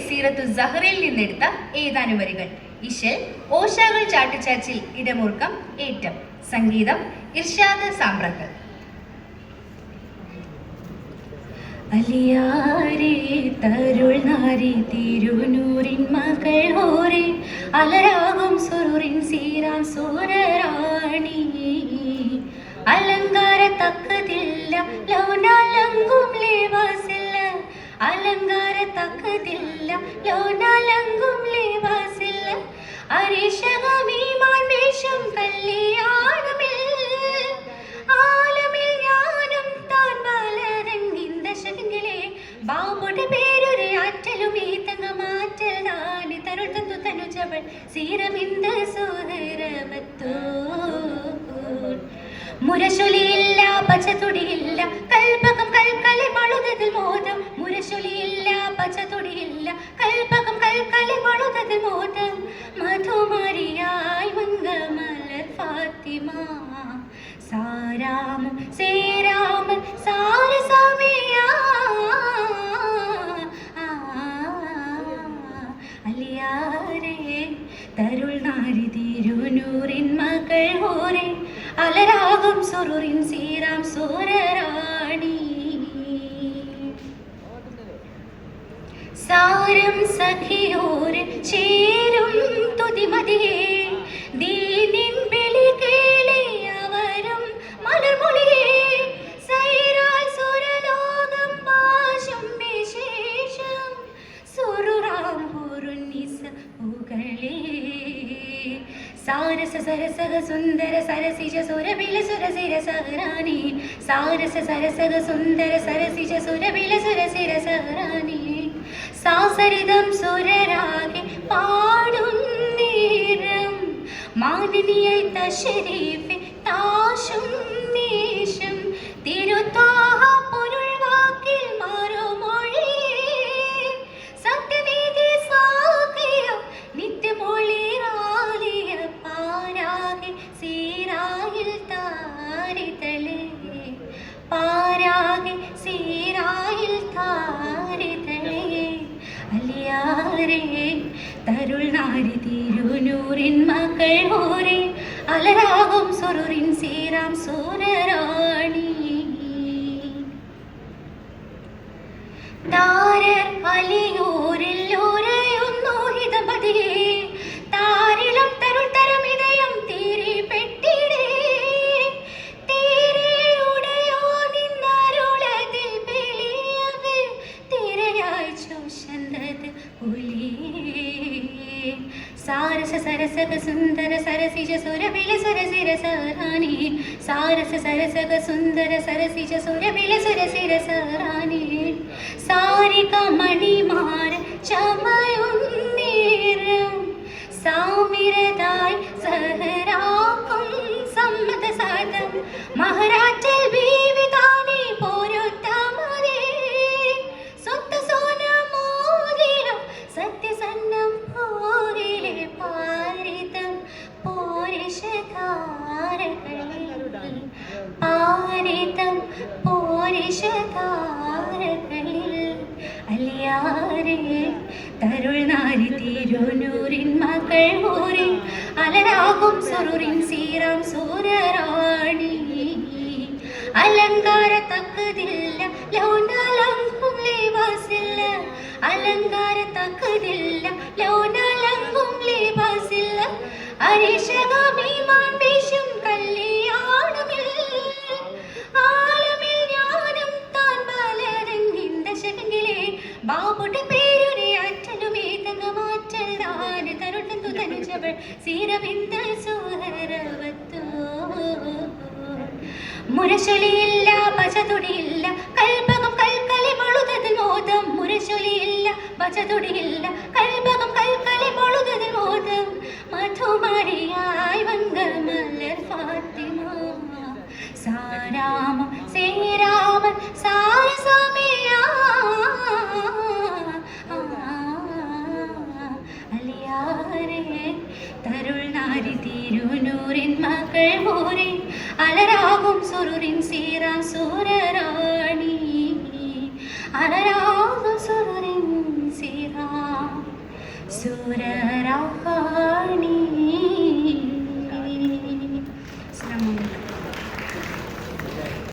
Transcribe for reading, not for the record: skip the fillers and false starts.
സീറത്തു സഹറയിൽ നിന്നെടുത്ത ഏതാനും വരികൾ. ഇശൽ ഓശാകൾ ചാട്ടുചാച്ചിൽ ഇടമുറുക്കം ഏറ്റം. സംഗീതം ഇർഷാദ് സാമ്പ്രത്ത്. അലിയാരേ തരുൾ നാരി തിരുനൂറിൻ മകൾ ഓരേ അലരാകും സുറുറിൻ സീരാം സൂരറാണി അലങ്കാര തക്കതില്ല ലോനാലങ്കും ലേവാസില്ല അലങ്കാര തക്കതില്ല ലോനാലങ്കും ലേവാസില്ല അരീഷകമീമാൻ വേഷം കല്യാണമിൽ ആലമിൽ ജ്ഞാനം താൻ വളരങ്ങിൻ ദശകങ്ങളെ ബാബുടെ പേരൊരു ആറ്റലും ഈ തങ്കമാറ്റൽ നാനി തരുൾ തന്തു തനുജവൾ സീരമിന്ദ സുഹരവത്തോ മുരശൊലിയില്ല പച്ചതുടിയില്ല കൽപകം കൽക്കലെ മളുതതിൽ മോദം മുരശൊലിയില്ല പച്ചതുടിയില്ല കൽപകം കൽക്കലെ മളുതതിൽ മോദം മധുമരിയായി മംഗമലർ ഫാത്തിമ സാരാമം സേരാമൻ സാരസമയ അലിയാരേ തരുൾ നാരി തിരുനൂറിൻ മകൾ ഓരേ അലരാകും സുറുറിൻ സീരാം സൂരറാണി സാരം സഖിയോര് ചേരും തുതിമതിയേ ദീനിൻ വിളി കേളി അവരും മലർമൊഴിയേ സൈറാൽ സുരലോകം പാശം വിശേഷം സുറുറാം ഹുറുന്നിസ പുകളേ സാരസ സരസക സുന്ദര സരസിജ സുരബില സുരസിര സഹറാണി സാരസ സരസക സുന്ദര സരസിജ സുരബില സുരസിര സഹറാണി സാസരിതം സുരരാഗെ പാടും നേരം മാനിനിയായി തശരീഫെ താശും നേശം തിരുത്താഹ പൊരുൾ വാക്കിൽ മാറുമൊഴി സത്യനീതി സാകിയ നിത്യമൊഴി റാലിയ പാരാകെ സീരായിൽ താരിതളേ പാരാകെ സീരായിൽ താരിതളേ അലിയാരേ തരുൾ നാരി തിരുനൂറിൻ മകൾ ഓരേ അലരാകും സുറുറിൻ സീരാം സൂരറാണി താരർ അലിയൂരിൽ ഓരയൊന്നു ഹിതമതിയേ താരിളം തരുൾ തരം ഇതയം തീരെ പെട്ടിടേ തീരെയുടയോ നിന്നരുളതിൽ പെളിയവ് തിരയായി ചോശന്തത് പുലിയേ സാരസ സരസക സുന്ദര സരസിജ സുരബില സുരസിര സഹറാണി സാരസ സരസക സുന്ദര സരസിജ സുരബില സുരസിര സഹറാണി സാരിക മണിമാര ചമയും നേരം സാമിരതായി സഹരാക്കും സമ്മത സാധം മഹാരാജൽ ബീവി താനേ പോരുത്തമരേ സ്വത്ത സോന മോതിരം സത്യസന്നം പോരിലെ പാരിതം പോരിഷധാരകളിൽ പാരിതം പോരിഷധാരകളിൽ അലിയാരേ തരുൾ നാരി തിരുനൂറിൻ മകൾ ഓരേ അലരാകും സുറുറിൻ സീറാം സൂരറാണി അലങ്കാര തക്കതില്ല ലോനാലങ്കും ലേവാസില്ല അലങ്കാര തക്കതില്ല ലോനാലങ്കും ലേവാസില്ല അരീഷകമീമാൻ വേഷം കല്യാണമിൽ ആലമിൽ ജ്ഞാനം താൻ വളരങ്ങിൻ ദശകങ്ങളെ ബാബുടെ പേരൊരു ആറ്റലുമേ തങ്കമാറ്റൽ നാന് തരുൾ തന്തു തനുജവൾ സീരമിന്ദ സുഹരവത്തോ മുരശൊലിയില്ല പച്ചതുടിയില്ല കൽപകം കൽക്കലെ മളുതതിൽ മോദം മുരശൊലിയില്ല പച്ചതുടിയില്ല കൽപകം കൽക്കലെ മളുതതിൽ മോദം മധുമരിയായി മംഗമലർ ഫാത്തിമ സാരാമം സേരാമൻ സാരസമയ അലിയാരേ തരുൾ നാരി തിരുനൂറിൻ മകൾ ഓരേ അലരാകും സുറുറിൻ സീറാം സൂരറാണി അലരാകും സുറുറിൻ സീറാം സുരരാണി